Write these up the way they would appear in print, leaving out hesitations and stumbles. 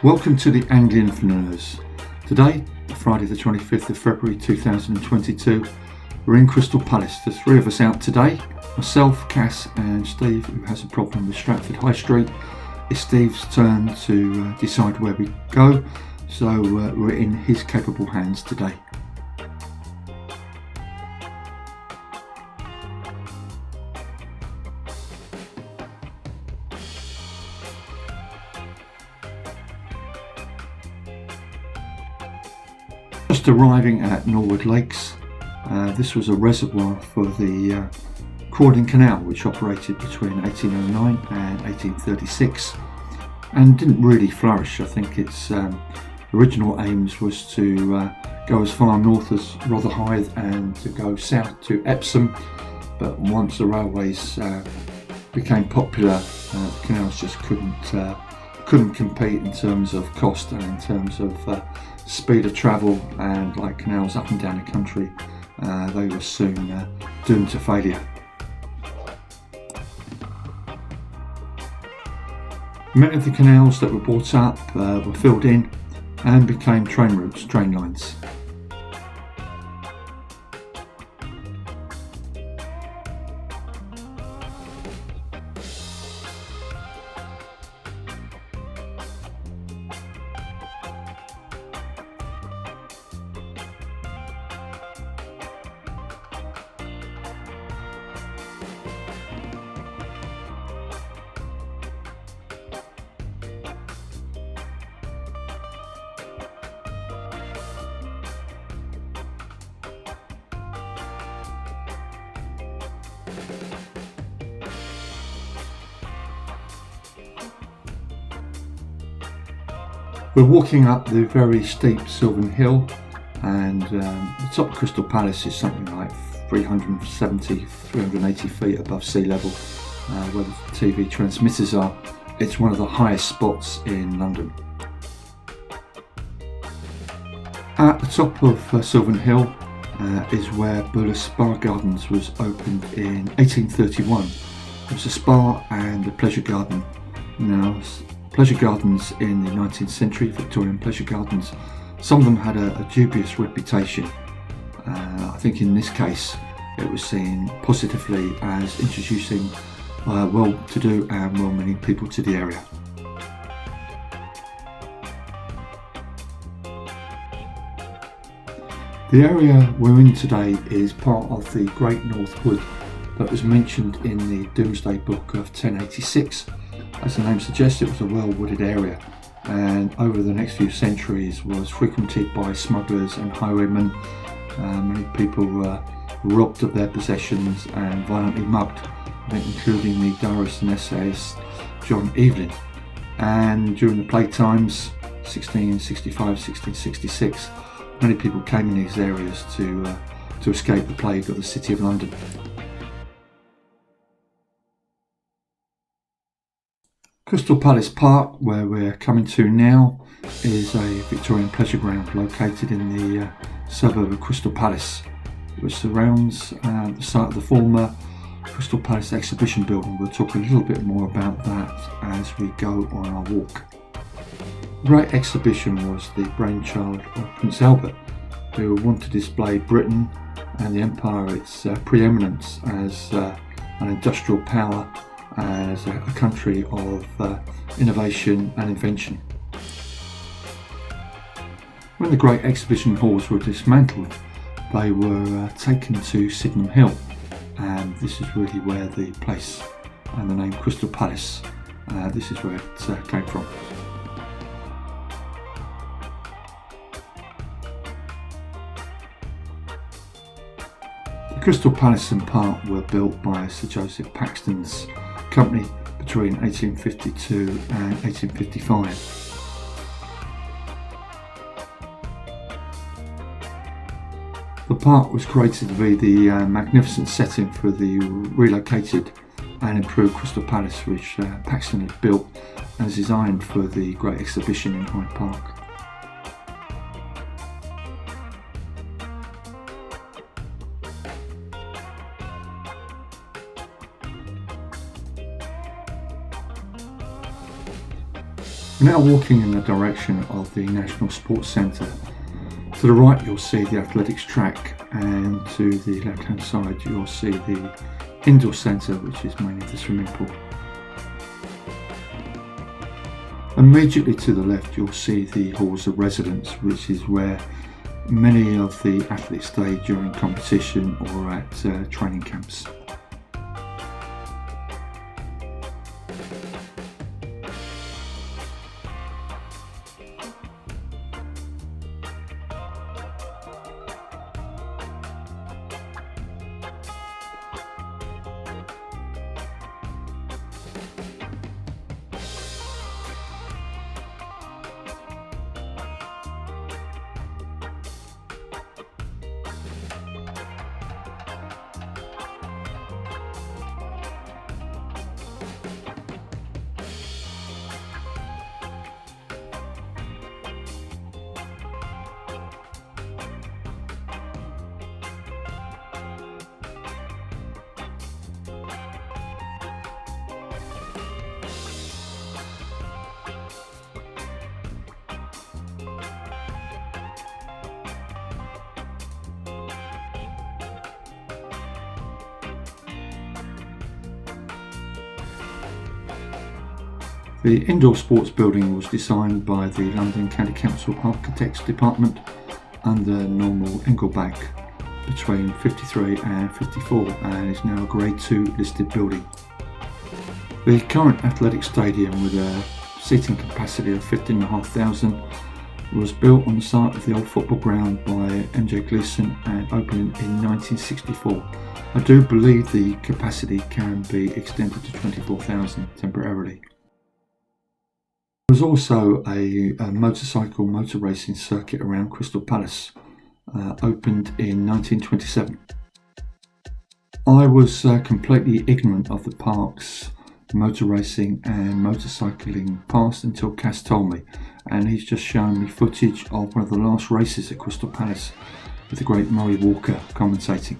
Welcome to the Anglian Flaneurs. Today, Friday the 25th of February 2022, we're in Crystal Palace. The three of us out today, myself, Cass and Steve, who has a problem with Stratford High Street. It's Steve's turn to decide where we go, so we're in his capable hands today. Just arriving at Norwood Lakes. This was a reservoir for the Croydon Canal, which operated between 1809 and 1836 and didn't really flourish. I think its original aims was to go as far north as Rotherhithe and to go south to Epsom, but once the railways became popular, the canals just couldn't compete in terms of cost and in terms of speed of travel, and like canals up and down the country, they were soon doomed to failure. Many of the canals that were brought up were filled in and became train routes, train lines. We're walking up the very steep Sylvan Hill, and the top of Crystal Palace is something like 380 feet above sea level, where the TV transmitters are. It's one of the highest spots in London. At the top of Sylvan Hill is where Buller Spa Gardens was opened in 1831. It was a spa and a pleasure garden. Now, pleasure gardens in the 19th century, Victorian pleasure gardens, some of them had a dubious reputation. I think in this case it was seen positively as introducing well-to-do and well-meaning people to the area. The area we're in today is part of the Great North Wood that was mentioned in the Domesday Book of 1086. As the name suggests, it was a well-wooded area, and over the next few centuries was frequented by smugglers and highwaymen. Many people were robbed of their possessions and violently mugged, I think including the diarist and essayist John Evelyn. And during the plague times, 1665-1666, many people came in these areas to escape the plague of the City of London. Crystal Palace Park, where we're coming to now, is a Victorian pleasure ground located in the suburb of Crystal Palace, which surrounds the site of the former Crystal Palace exhibition building. We'll talk a little bit more about that as we go on our walk. The Great Exhibition was the brainchild of Prince Albert, who wanted to display Britain and the Empire, its preeminence as an industrial power, as a country of innovation and invention. When the great exhibition halls were dismantled, they were taken to Sydenham Hill, and this is really where the place and the name Crystal Palace, this is where it came from. The Crystal Palace and Park were built by Sir Joseph Paxton's company between 1852 and 1855. The park was created to be the magnificent setting for the relocated and improved Crystal Palace, which Paxton had built and designed for the Great Exhibition in Hyde Park. We're now walking in the direction of the National Sports Centre. To the right you'll see the athletics track, and to the left hand side you'll see the indoor centre, which is mainly the swimming pool. Immediately to the left you'll see the halls of residence, which is where many of the athletes stay during competition or at training camps. The indoor sports building was designed by the London County Council Architects Department under Normal Engelbach between 53 and 54 and is now a Grade 2 listed building. The current athletic stadium, with a seating capacity of 15,500, was built on the site of the old football ground by MJ Gleeson and opened in 1964. I do believe the capacity can be extended to 24,000 temporarily. There was also a motor racing circuit around Crystal Palace, opened in 1927. I was completely ignorant of the park's motor racing and motorcycling past until Cass told me, and he's just shown me footage of one of the last races at Crystal Palace with the great Murray Walker commentating.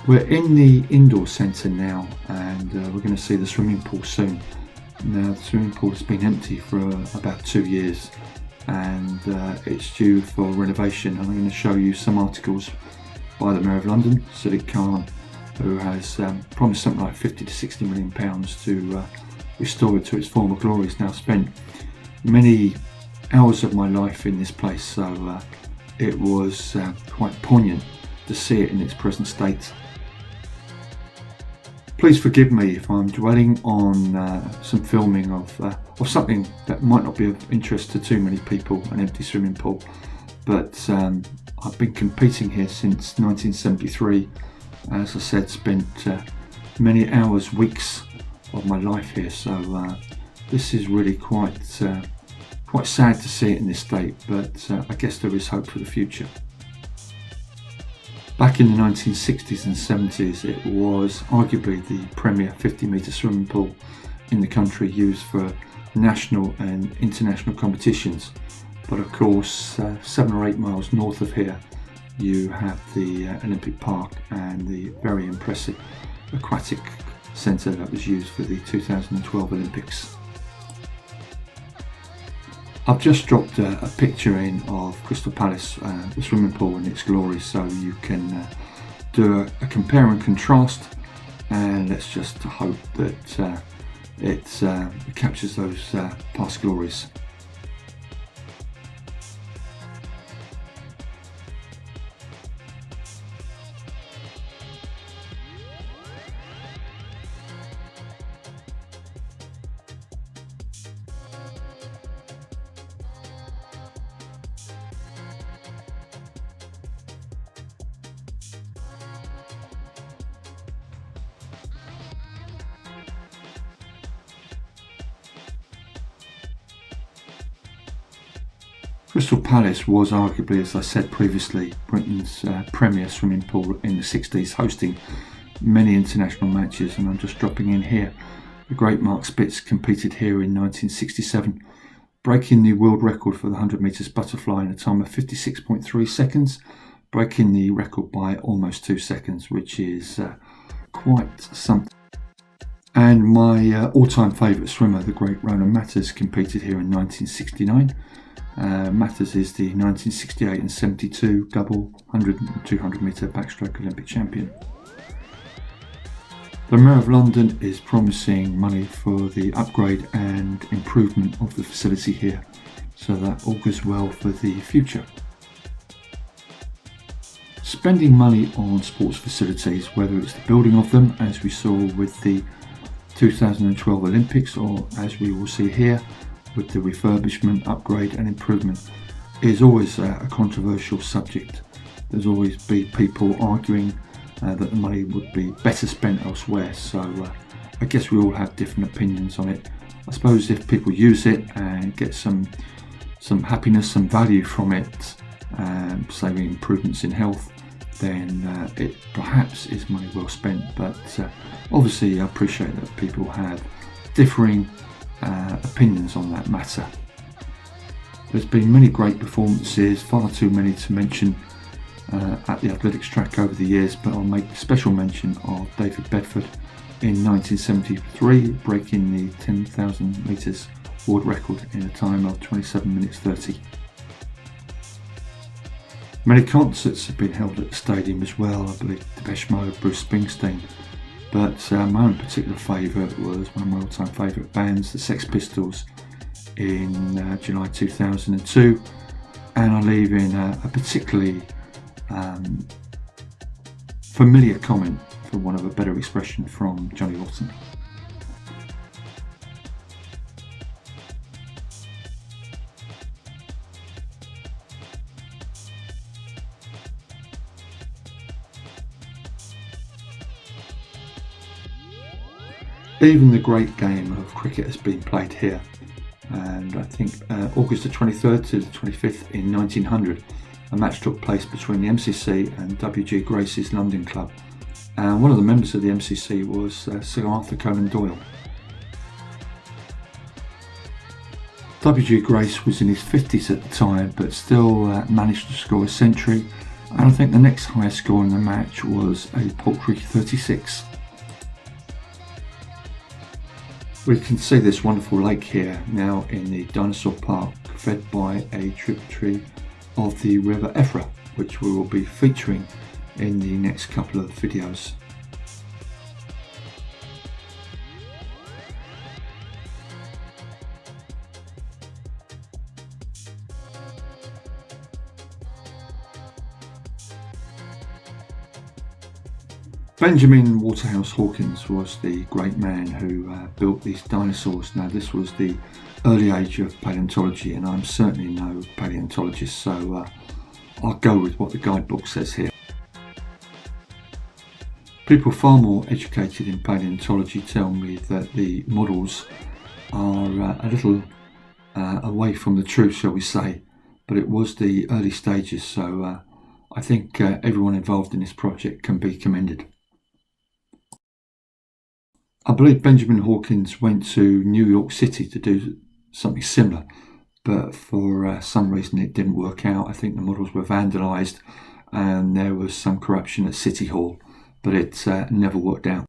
We're in the indoor centre now, and we're going to see the swimming pool soon. Now, the swimming pool has been empty for about 2 years, and it's due for renovation. And I'm going to show you some articles by the Mayor of London, Sadiq Khan, who has promised something like £50 to £60 million to restore it to its former glories. Now, spent many hours of my life in this place, so it was quite poignant to see it in its present state. Please forgive me if I'm dwelling on some filming of something that might not be of interest to too many people, an empty swimming pool, but I've been competing here since 1973. As I said, spent many hours, weeks of my life here, so this is really quite sad to see it in this state, but I guess there is hope for the future. Back in the 1960s and 70s, it was arguably the premier 50-metre swimming pool in the country, used for national and international competitions. But of course, 7 or 8 miles north of here, you have the Olympic Park and the very impressive aquatic centre that was used for the 2012 Olympics. I've just dropped a picture in of Crystal Palace, the swimming pool in its glory, so you can do a compare and contrast, and let's just hope that it captures those past glories. Crystal Palace was arguably, as I said previously, Britain's premier swimming pool in the 60s, hosting many international matches, and I'm just dropping in here. The great Mark Spitz competed here in 1967, breaking the world record for the 100 metres butterfly in a time of 56.3 seconds, breaking the record by almost 2 seconds, which is quite something. And my all-time favourite swimmer, the great Ronan Matters, competed here in 1969. Matters is the 1968 and 72 double 100 and 200 metre backstroke Olympic champion. The Mayor of London is promising money for the upgrade and improvement of the facility here, so that augurs well for the future. Spending money on sports facilities, whether it's the building of them, as we saw with the 2012 Olympics, or as we will see here with the refurbishment, upgrade and improvement, is always a controversial subject. There's always be people arguing that the money would be better spent elsewhere, so I guess we all have different opinions on it. I suppose if people use it and get some happiness, some value from it, say improvements in health, then it perhaps is money well spent. But obviously I appreciate that people have differing opinions on that matter. There's been many great performances, far too many to mention at the athletics track over the years, but I'll make special mention of David Bedford in 1973, breaking the 10,000 metres world record in a time of 27 minutes 30. Many concerts have been held at the stadium as well. I believe Depeche Mode, Bruce Springsteen, but my own particular favourite was one of my all-time favourite bands, the Sex Pistols, in July 2002, and I leave in a particularly familiar comment, for want of a better expression, from Johnny Rotten. Even the great game of cricket has been played here, and I think August the 23rd to the 25th in 1900 a match took place between the MCC and W.G. Grace's London club, and one of the members of the MCC was Sir Arthur Conan Doyle. W.G. Grace was in his 50s at the time, but still managed to score a century, and I think the next highest score in the match was a paltry 36. We can see this wonderful lake here now in the Dinosaur Park, fed by a tributary of the River Effra, which we will be featuring in the next couple of videos. Benjamin Waterhouse Hawkins was the great man who built these dinosaurs. Now, this was the early age of paleontology, and I'm certainly no paleontologist, so I'll go with what the guidebook says here. People far more educated in paleontology tell me that the models are a little away from the truth, shall we say, but it was the early stages, so I think everyone involved in this project can be commended. I believe Benjamin Hawkins went to New York City to do something similar, but for some reason it didn't work out. I think the models were vandalised and there was some corruption at City Hall, but it never worked out.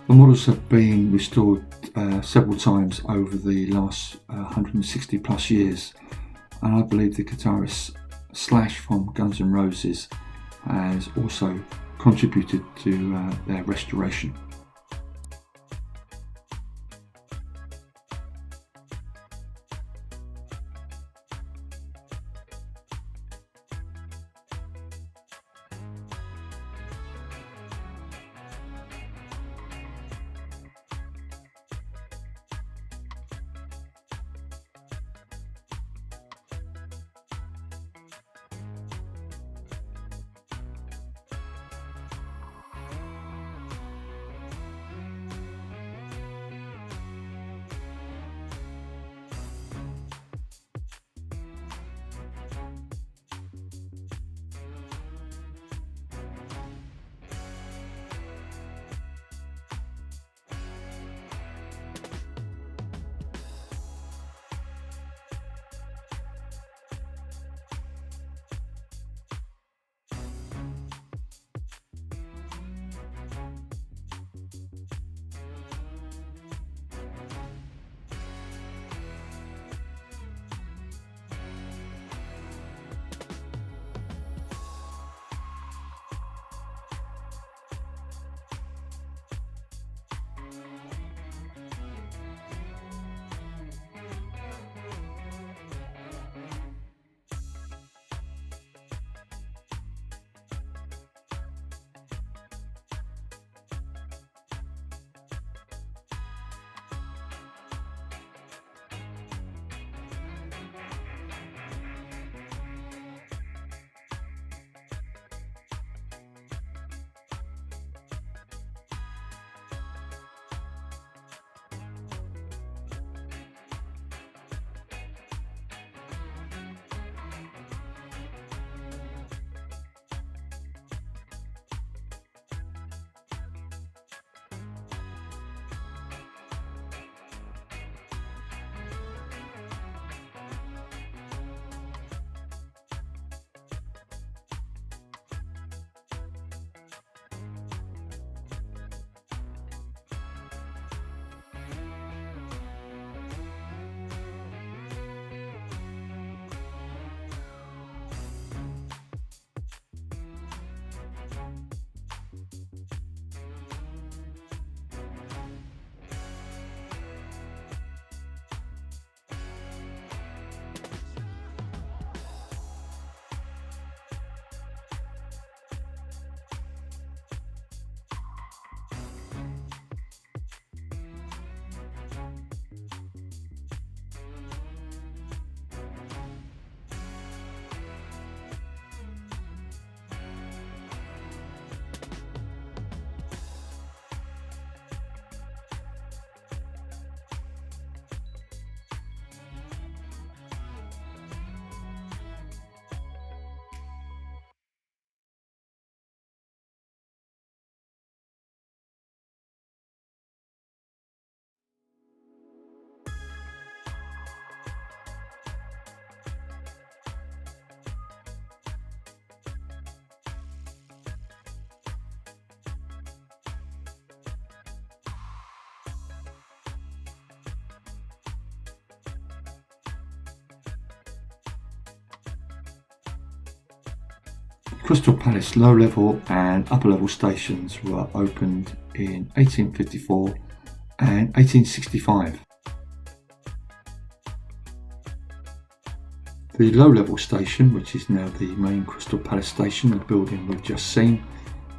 The models have been restored several times over the last 160 plus years, and I believe the guitarist Slash from Guns N' Roses has also contributed to their restoration. Crystal Palace low level and upper level stations were opened in 1854 and 1865. The low level station, which is now the main Crystal Palace station, the building we've just seen,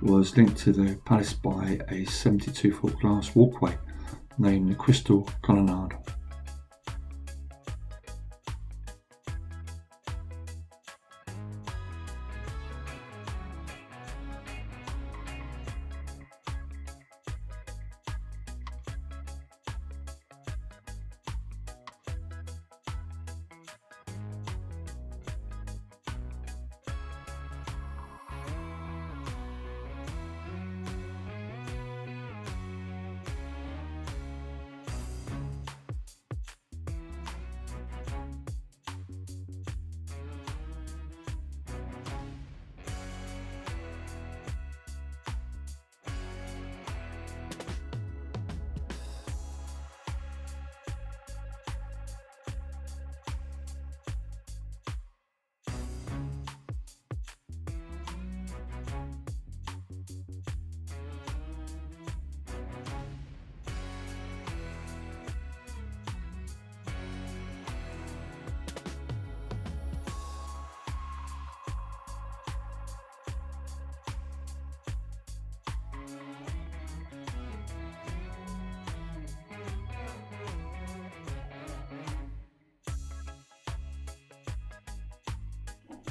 was linked to the palace by a 72-foot glass walkway named the Crystal Colonnade.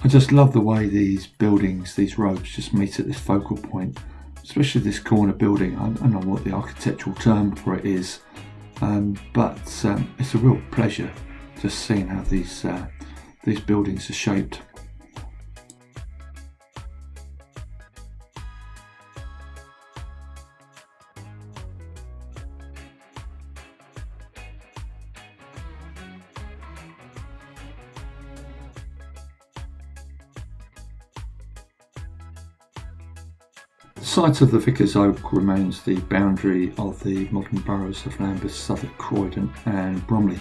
I just love the way these buildings, these roads just meet at this focal point, especially this corner building. I don't know what the architectural term for it is, but it's a real pleasure just seeing how these buildings are shaped. The site of the Vicar's Oak remains the boundary of the modern boroughs of Lambeth, Southwark, Croydon and Bromley.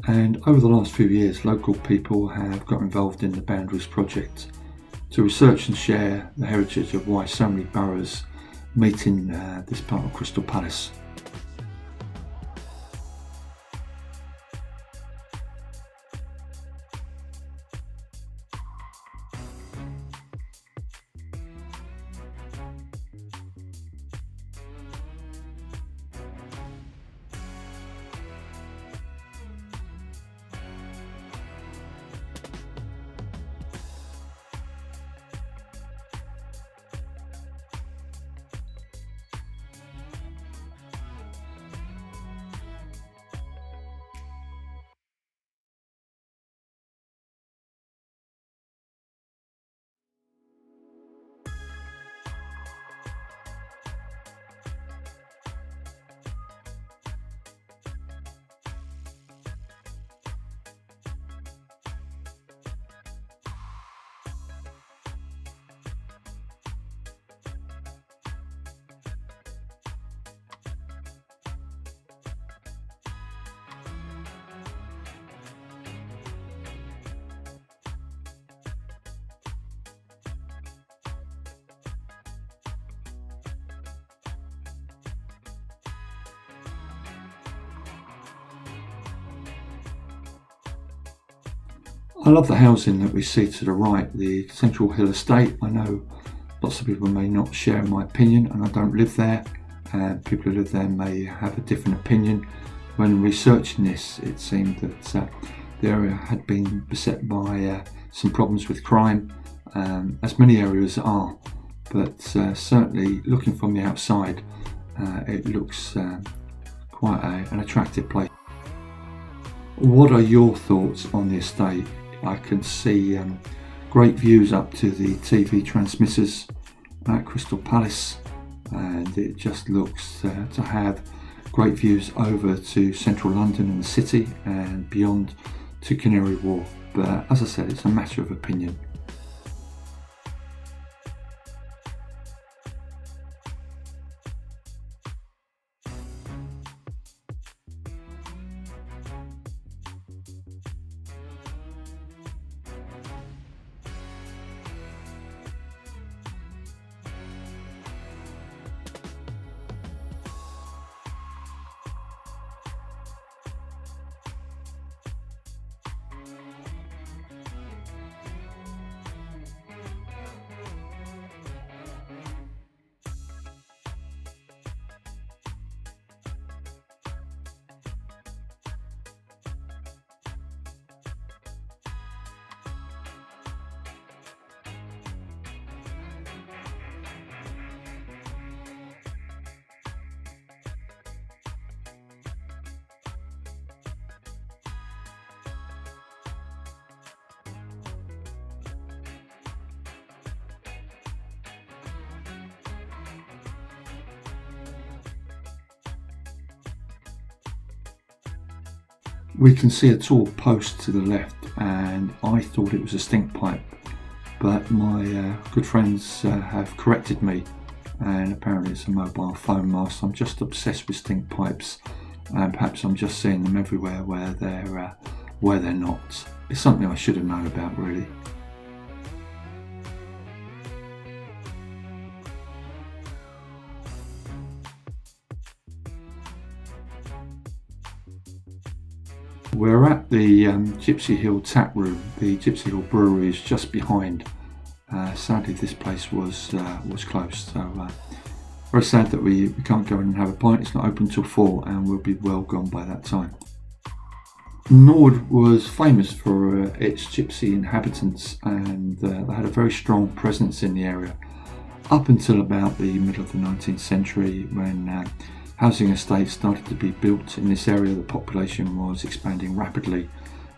And over the last few years, local people have got involved in the Boundaries project to research and share the heritage of why so many boroughs meet in this part of Crystal Palace. I love the housing that we see to the right, the Central Hill estate. I know lots of people may not share my opinion, and I don't live there. People who live there may have a different opinion. When researching this, it seemed that the area had been beset by some problems with crime, as many areas are, but certainly looking from the outside, it looks quite an attractive place. What are your thoughts on the estate? I can see great views up to the TV transmitters at Crystal Palace, and it just looks to have great views over to central London and the city and beyond to Canary Wharf. But as I said, it's a matter of opinion. We can see a tall post to the left, and I thought it was a stink pipe, but my good friends have corrected me, and apparently it's a mobile phone mast. I'm just obsessed with stink pipes, and perhaps I'm just seeing them everywhere where they're not. It's something I should have known about, really. We're at at the Gypsy Hill tap room. The Gypsy Hill brewery is just behind. Sadly, this place was closed, so very sad that we can't go in and have a pint. It's not open till 4 and we'll be well gone by that time. Norwood was famous for its gypsy inhabitants, and they had a very strong presence in the area up until about the middle of the 19th century, when housing estates started to be built in this area. The population was expanding rapidly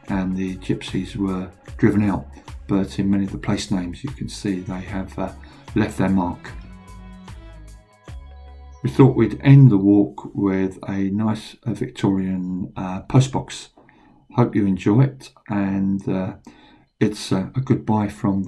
and the gypsies were driven out, but in many of the place names you can see they have left their mark. We thought we'd end the walk with a nice Victorian postbox. Hope you enjoy it, and it's a goodbye from